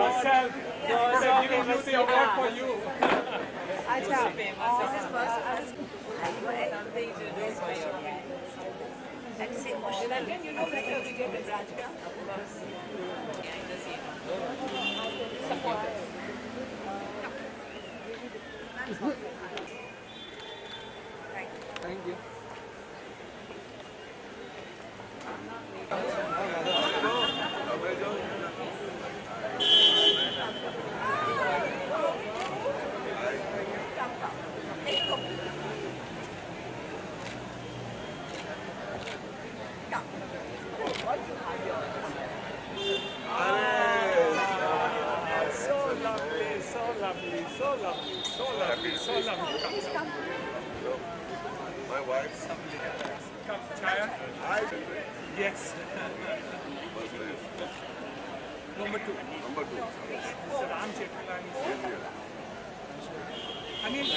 yourself. They're giving you the award for you. अच्छा That's emotional. You know that we get the branch behind the scene. Supporters. Thank you. So lovely. My wife. Come, Chaya. Yes. Number 2. Number 2. Mr. Ram Jetmalani. Anil,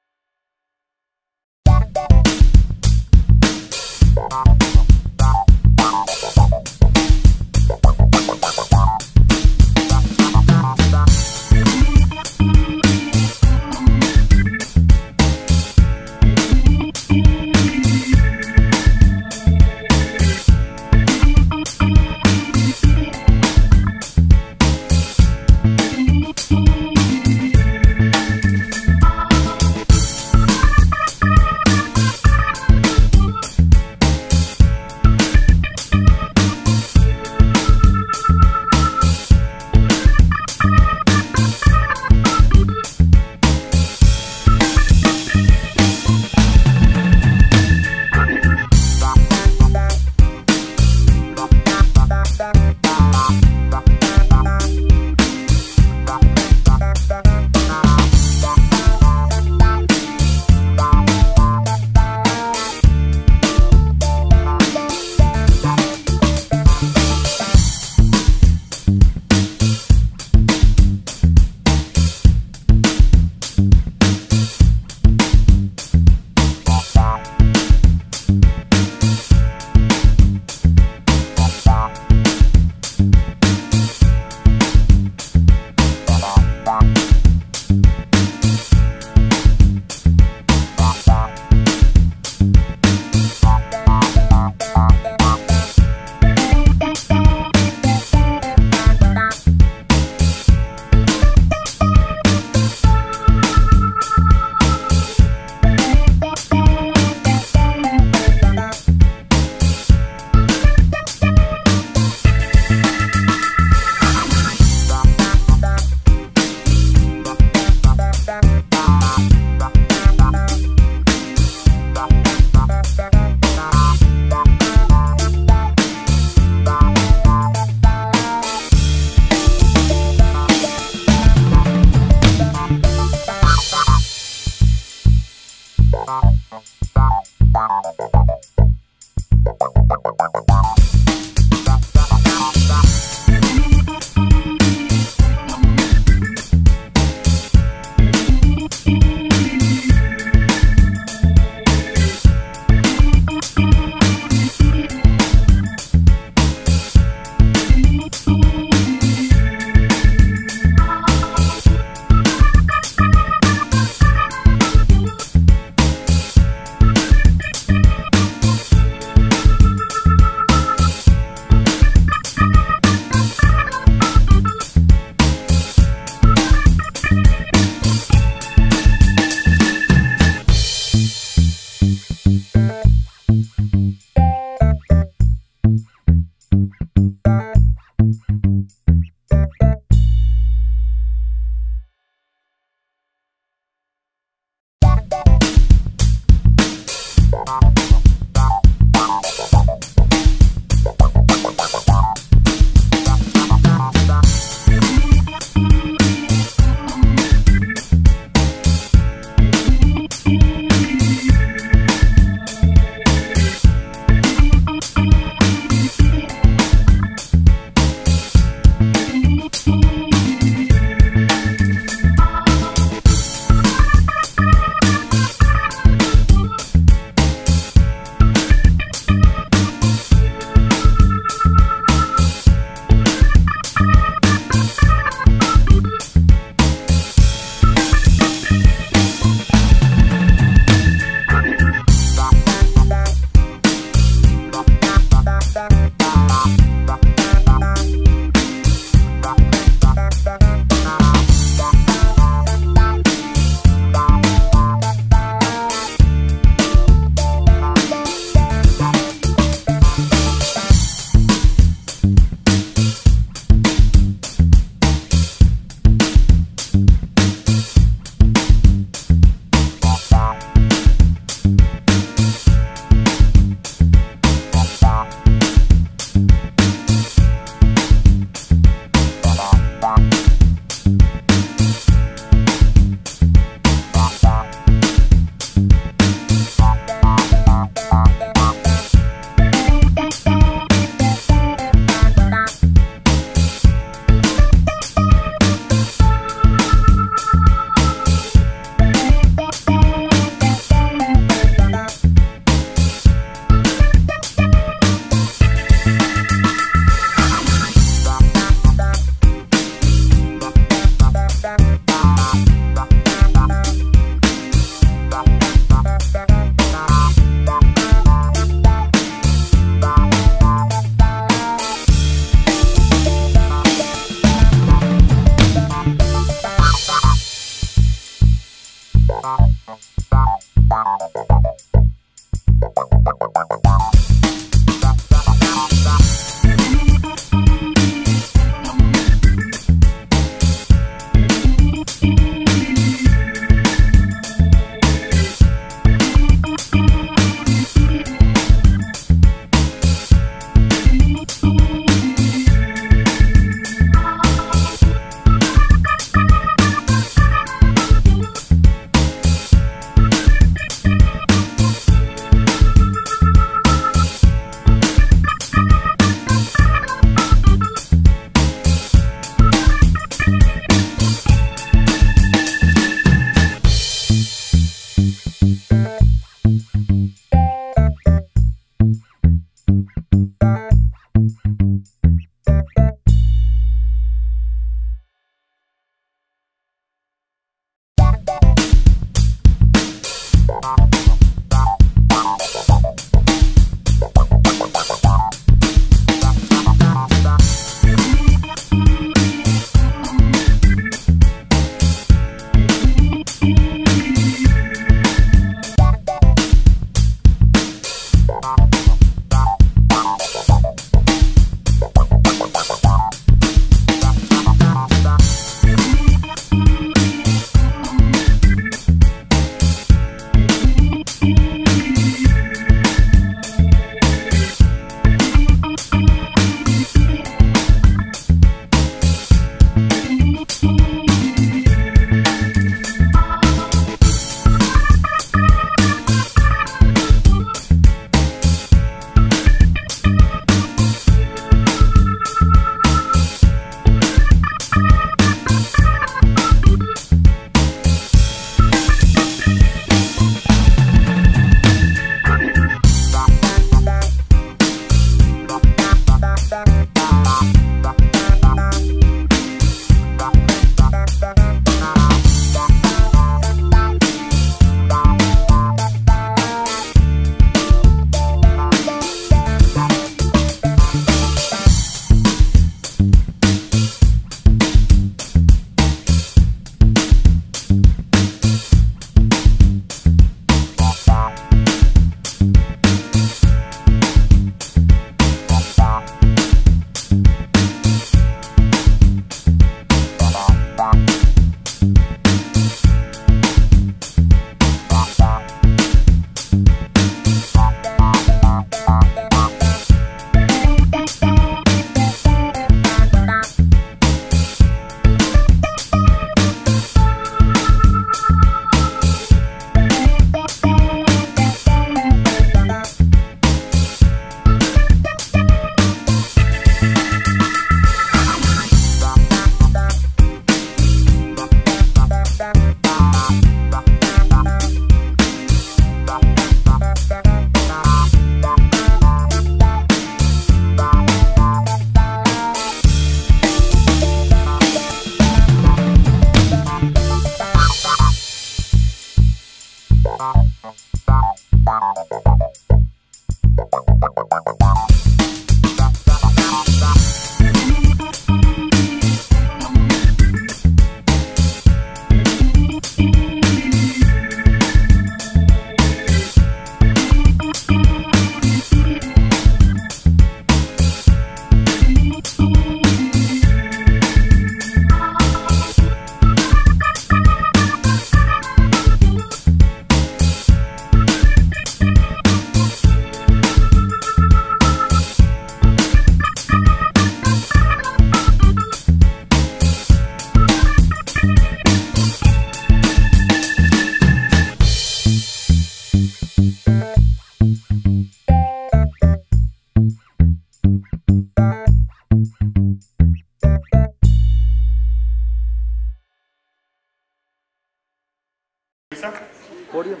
Podium.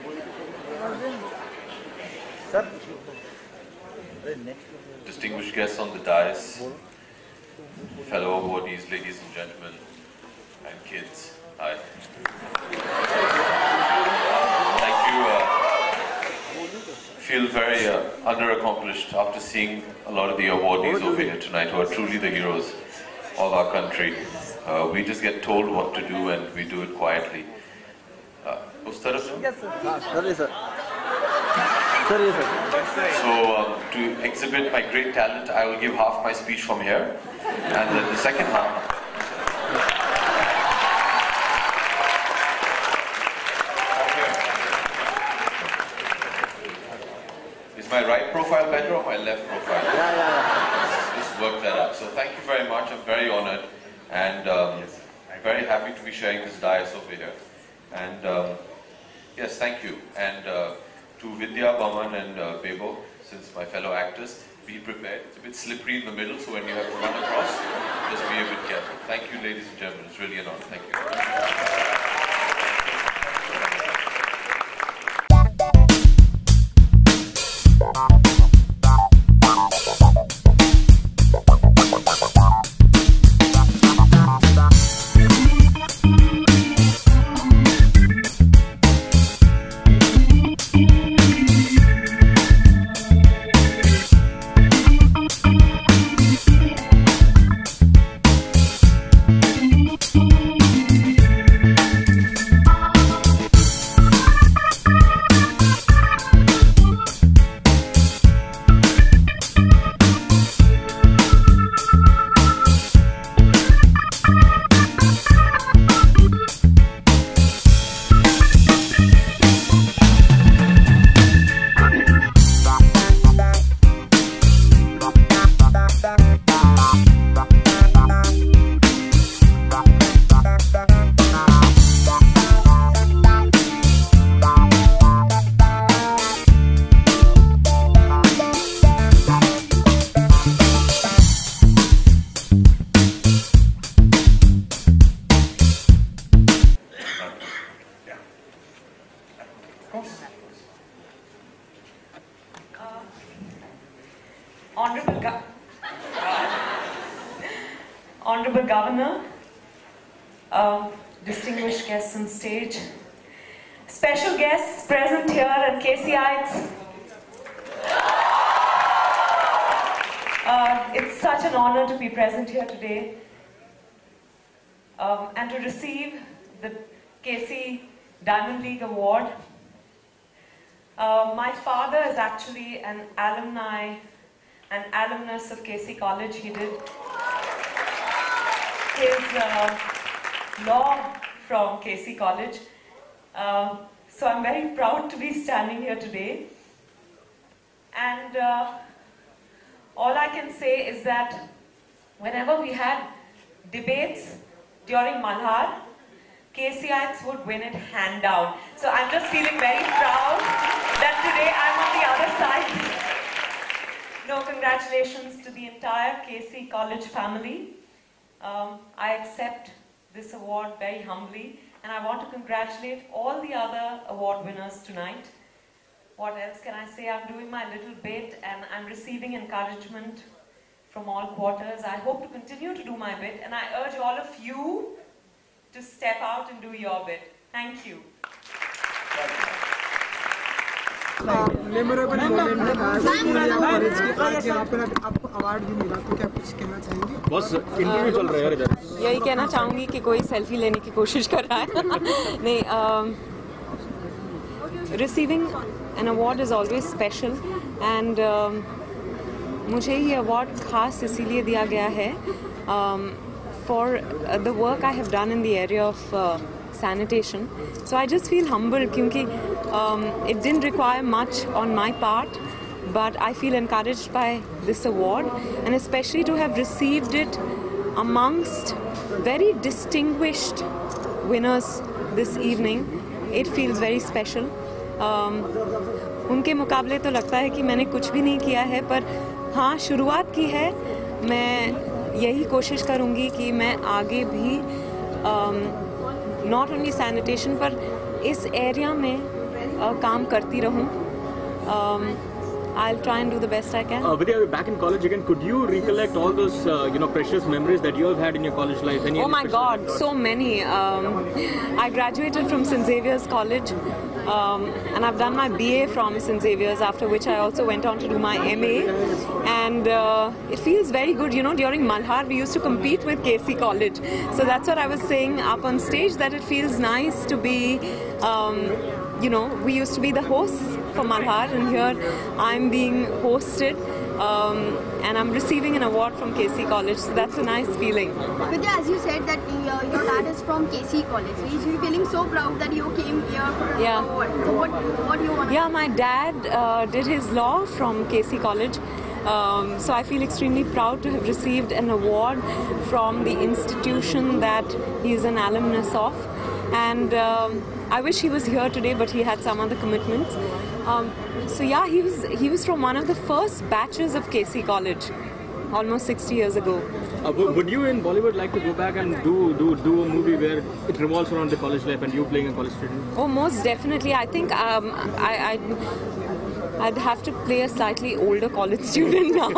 Sir. Distinguished guests on the dais, fellow awardees, ladies and gentlemen, and kids, hi. Thank you. Feel very underaccomplished after seeing a lot of the awardees over here tonight who are truly the heroes of our country. We just get told what to do and we do it quietly. Yes, sir. Sorry, sir. Sorry, sir. So, to exhibit my great talent, I will give half my speech from here, and then the second half. Is my right profile better or my left profile? Yeah. Just work that out. So, thank you very much. I'm very honored, and I'm very happy to be sharing this dais over here. And yes, thank you. And to Vidya, Baman and Bebo, since my fellow actors, be prepared. It's a bit slippery in the middle, so when you have to run across, just be a bit careful. Thank you, ladies and gentlemen. It's really an honor. Thank you. Honorable Governor, distinguished guests on stage, special guests present here at KCItes. It's such an honor to be present here today and to receive the KC Diamond League Award. My father is actually an alumnus of KC College. He did his law from KC College. So I'm very proud to be standing here today. And all I can say is that whenever we had debates during Malhar, KCItes would win it hand down. So I'm just feeling very proud that today I'm on the other side. No, congratulations to the entire KC College family. I accept this award very humbly, and I want to congratulate all the other award winners tonight. What else can I say? I'm doing my little bit and I'm receiving encouragement from all quarters. I hope to continue to do my bit, and I urge all of you to step out and do your bit. Thank you. Memorable moment college के आज यहाँ पर आपको award भी मिला, तो क्या कुछ कहना चाहेंगे? बस इंटरव्यू चल रहा है यार इधर। यही कहना चाहूँगी कि कोई सेल्फी लेने की कोशिश कर रहा है। नहीं, receiving an award is always special and मुझे ये अवार्ड खास इसीलिए दिया गया है for the work I have done in the area of sanitation. So I just feel humbled क्योंकि it didn't require much on my part, but I feel encouraged by this award and especially to have received it amongst very distinguished winners this evening. It feels very special. उनके मुकाबले तो लगता है कि मैंने कुछ भी नहीं किया है, पर हाँ शुरुआत की है। मैं यही कोशिश करूँगी कि मैं आगे भी नॉट ओनली सैनिटेशन पर इस एरिया में काम करती रहूं। I'll try and do the best I can. Vidya, back in college again, could you recollect all those precious memories that you have had in your college life? Oh my God, so many. I graduated from St. Xavier's College and I've done my BA from St. Xavier's, after which I also went on to do my MA. And it feels very good. You know, during Malhar, we used to compete with KC College. So that's what I was saying up on stage, that it feels nice to be, we used to be the hosts for Malhar, and here I'm being hosted. And I'm receiving an award from KC College, so that's a nice feeling. Vidya, as you said that your dad is from KC College, so you're feeling so proud that you came here for an award. So what do you want to Yeah, my dad did his law from KC College, so I feel extremely proud to have received an award from the institution that he is an alumnus of. And I wish he was here today, but he had some other commitments. So yeah, he was from one of the first batches of KC College, almost 60 years ago. Would you in Bollywood like to go back and do a movie where it revolves around the college life and you playing a college student? Oh, most definitely. I think I'd have to play a slightly older college student now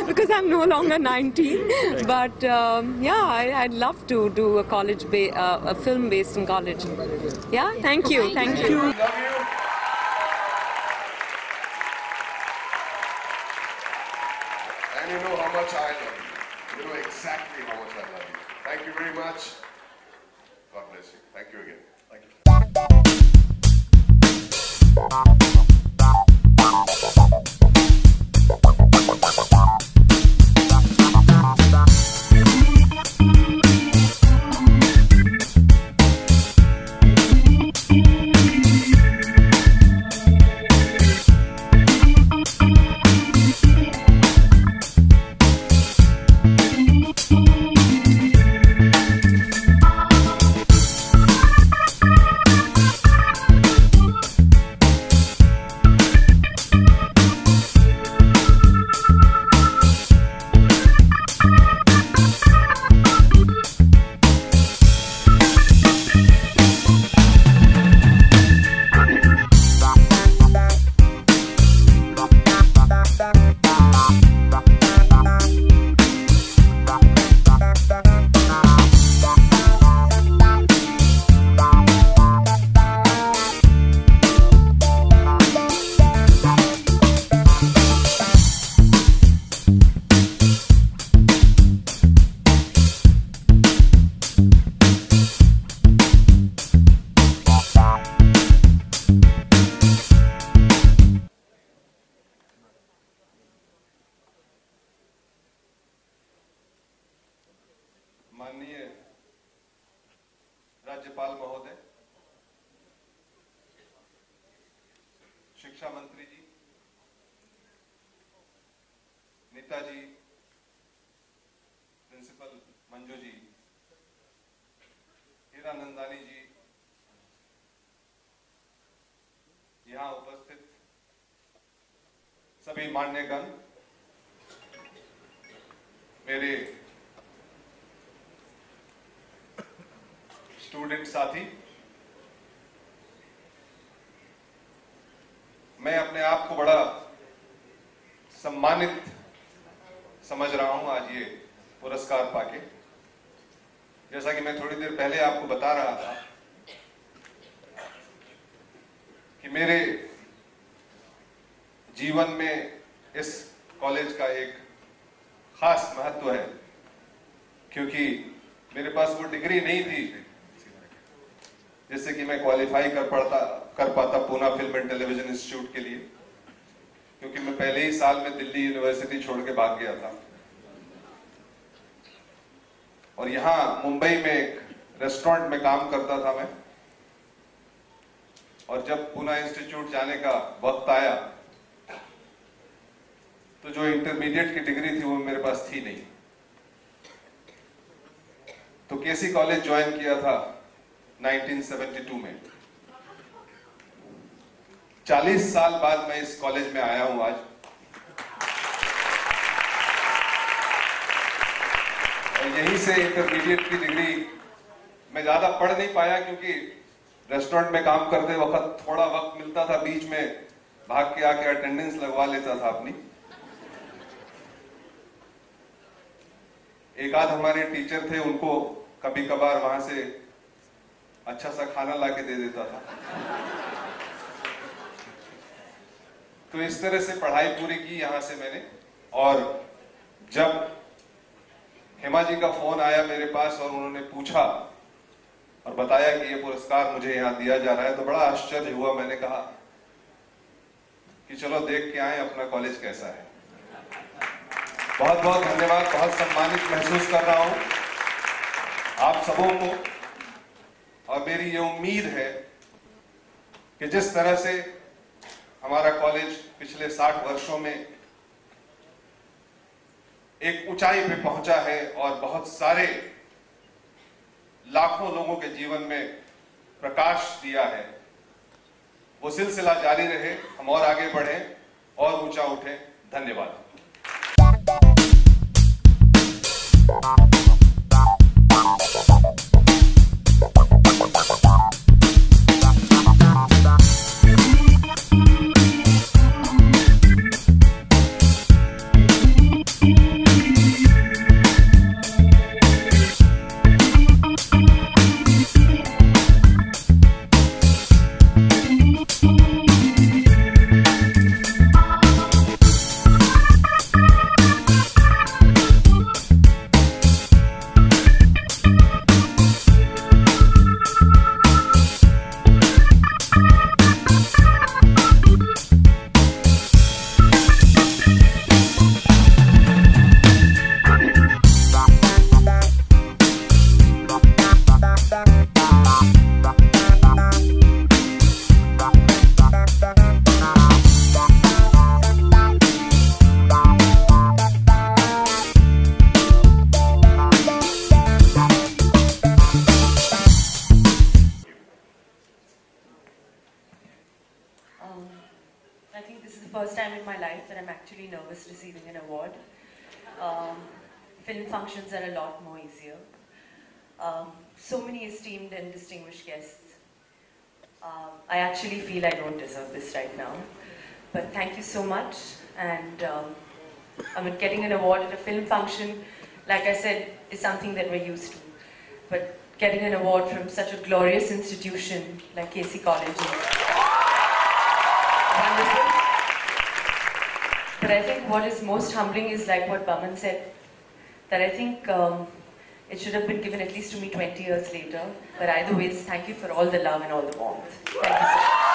because I'm no longer 19. But yeah, I'd love to do a a film based in college. Yeah, thank you. Thank you. Love you. And you know how much I love you. You know exactly how much I love you. Thank you very much. God bless you. Thank you again. Thank you. माननीय राज्यपाल महोदय, शिक्षा मंत्री जी, नीता जी, principal Manju ji, Hiranandani जी, यहाँ उपस्थित सभी मान्यगण, मेरे student साथी, मैं अपने आप को बड़ा सम्मानित समझ रहा हूं आज ये पुरस्कार पाके। जैसा कि मैं थोड़ी देर पहले आपको बता रहा था कि मेरे जीवन में इस कॉलेज का एक खास महत्व है, क्योंकि मेरे पास वो डिग्री नहीं थी जिससे कि मैं क्वालिफाई कर पाता Poona film and television institute के लिए, क्योंकि मैं पहले ही साल में दिल्ली यूनिवर्सिटी छोड़ के भाग गया था। और यहाँ मुंबई में एक रेस्टोरेंट में काम करता था मैं, और जब पूना इंस्टीट्यूट जाने का वक्त आया तो जो इंटरमीडिएट की डिग्री थी वो मेरे पास थी नहीं, तो केसी कॉलेज ज्वाइन किया था 1972 में। 40 साल बाद मैं इस कॉलेज में आया हूं आज। और यहीं से इंटरमीडिएट की डिग्री मैं ज्यादा पढ़ नहीं पाया, क्योंकि रेस्टोरेंट में काम करते वक्त थोड़ा वक्त मिलता था, बीच में भाग के आके अटेंडेंस लगवा लेता था अपनी। एक आध हमारे टीचर थे, उनको कभी कभार वहां से अच्छा सा खाना लाके दे देता था। तो इस तरह से पढ़ाई पूरी की यहां से मैंने। और जब हेमा जी का फोन आया मेरे पास और उन्होंने पूछा और बताया कि ये पुरस्कार मुझे यहां दिया जा रहा है, तो बड़ा आश्चर्य हुआ। मैंने कहा कि चलो देख के आए अपना कॉलेज कैसा है। बहुत बहुत धन्यवाद, बहुत सम्मानित महसूस कर रहा हूं आप सबों को। और मेरी ये उम्मीद है कि जिस तरह से हमारा कॉलेज पिछले 60 वर्षों में एक ऊंचाई पे पहुंचा है और बहुत सारे लाखों लोगों के जीवन में प्रकाश दिया है, वो सिलसिला जारी रहे, हम और आगे बढ़ें और ऊंचा उठें। धन्यवाद। I think this is the first time in my life that I'm actually nervous receiving an award. Film functions are a lot more easier. So many esteemed and distinguished guests. I actually feel I don't deserve this right now. But thank you so much. And I mean, getting an award at a film function, like I said, is something that we're used to. But getting an award from such a glorious institution like KC College is wonderful. But I think what is most humbling is like what Baman said, that I think it should have been given at least to me 20 years later. But either ways, thank you for all the love and all the warmth. Thank you so much.